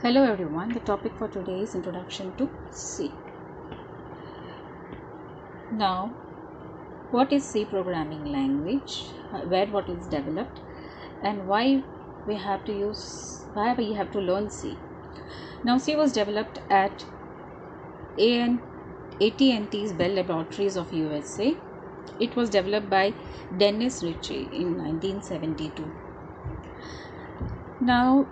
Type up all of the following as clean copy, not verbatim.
Hello everyone, the topic for today is Introduction to C. Now, what is C programming language, where what is developed, and why we have to learn C. Now, C was developed at AT&T's Bell Laboratories of USA. It was developed by Dennis Ritchie in 1972. Now,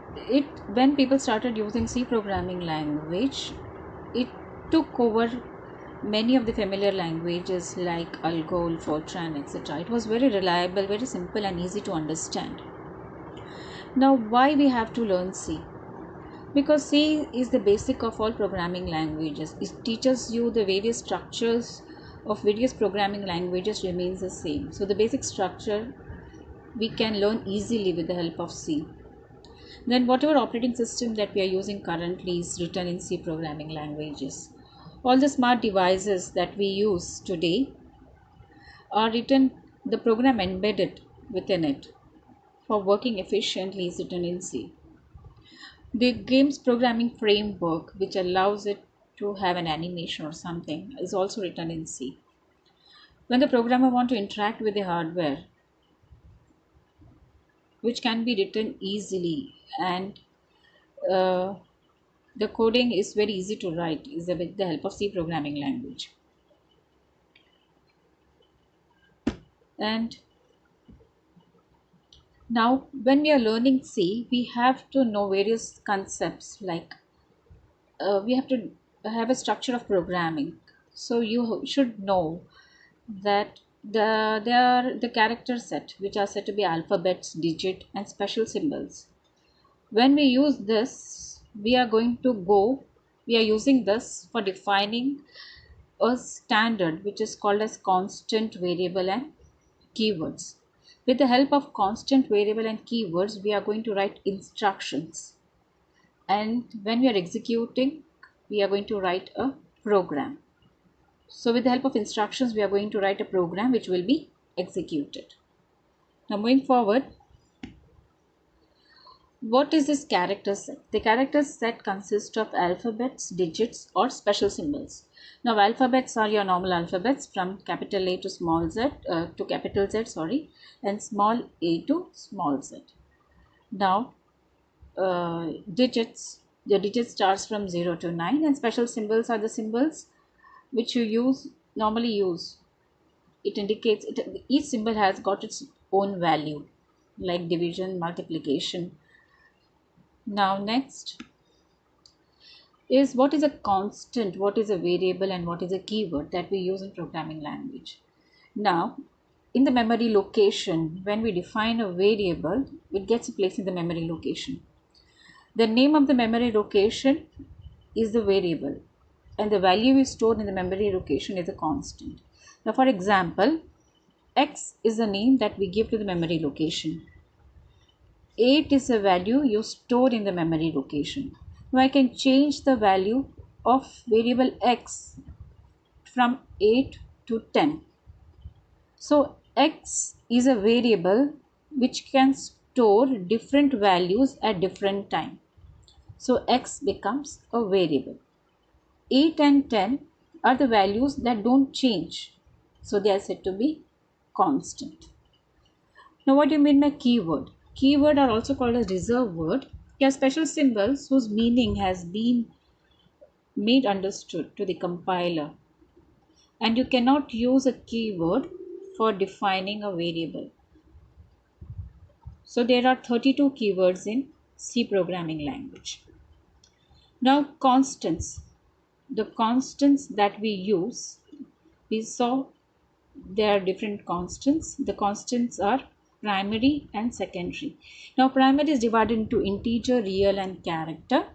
when people started using C programming language, it took over many of the familiar languages like Algol, Fortran, etc. It was very reliable, very simple and easy to understand. Now, why we have to learn C? Because C is the basic of all programming languages. It teaches you the various structures of various programming languages remains the same. So the basic structure we can learn easily with the help of C. Then whatever operating system that we are using currently is written in C programming languages. All the smart devices that we use today are written, the program embedded within it for working efficiently is written in C. The game's programming framework, which allows it to have an animation or something, is also written in C. When the programmer wants to interact with the hardware, which can be written easily, and the coding is very easy to write is with the help of C programming language. And now when we are learning C, we have to know various concepts like we have to have a structure of programming. So you should know that there are the character set, which are said to be alphabets, digit and special symbols. When we use this, we are using this for defining a standard which is called as constant variable and keywords. With the help of constant variable and keywords, we are going to write instructions. And when we are executing, we are going to write a program. So with the help of instructions, we are going to write a program which will be executed. Now moving forward, what is this character set? The character set consists of alphabets, digits or special symbols. Now alphabets are your normal alphabets from capital A to small z to capital Z, and small a to small z. Now digits, the digit starts from 0 to 9, and special symbols are the symbols which you normally use. It indicates each symbol has got its own value, like division, multiplication. Now next is what is a constant, what is a variable and what is a keyword that we use in programming language. Now in the memory location, when we define a variable, it gets a place in the memory location. The name of the memory location is the variable and the value is stored in the memory location is a constant. Now for example, x is the name that we give to the memory location. 8 is a value you store in the memory location. Now I can change the value of variable x from 8 to 10. So x is a variable which can store different values at different time. So x becomes a variable. 8 and 10 are the values that don't change. So they are said to be constant. Now what do you mean by keyword? Keyword are also called as reserve word. They are special symbols whose meaning has been made understood to the compiler. And you cannot use a keyword for defining a variable. So there are 32 keywords in C programming language. Now constants. The constants that we use, we saw there are different constants. The constants are primary and secondary. Now primary is divided into integer, real and character,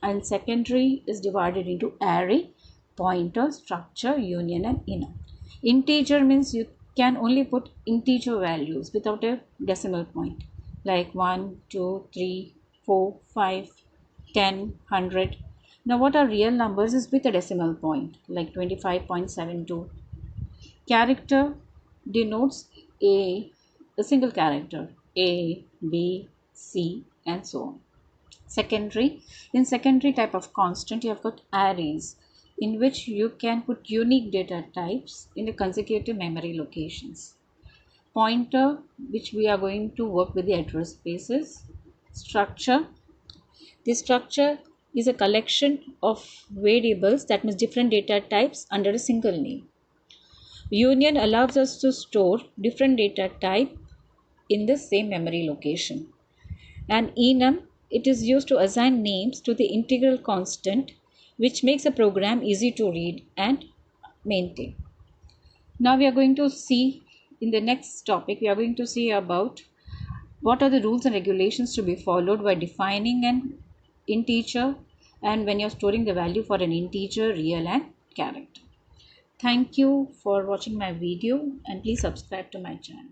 and secondary is divided into array, pointer, structure, union and inner. Integer means you can only put integer values without a decimal point, like 1, 2, 3, 4, 5, 10, 100. Now what are real numbers is with a decimal point, like 25.72. Character denotes a single character, A, B, C and so on. Secondary. In secondary type of constant, you have got arrays in which you can put unique data types in the consecutive memory locations. Pointer, which we are going to work with the address spaces. Structure. The structure is a collection of variables, that means different data types under a single name. Union allows us to store different data type in the same memory location. And enum, it is used to assign names to the integral constant, which makes a program easy to read and maintain. Now we are going to see, in the next topic, we are going to see about what are the rules and regulations to be followed by defining an integer and when you're storing the value for an integer, real and character. Thank you for watching my video, and please subscribe to my channel.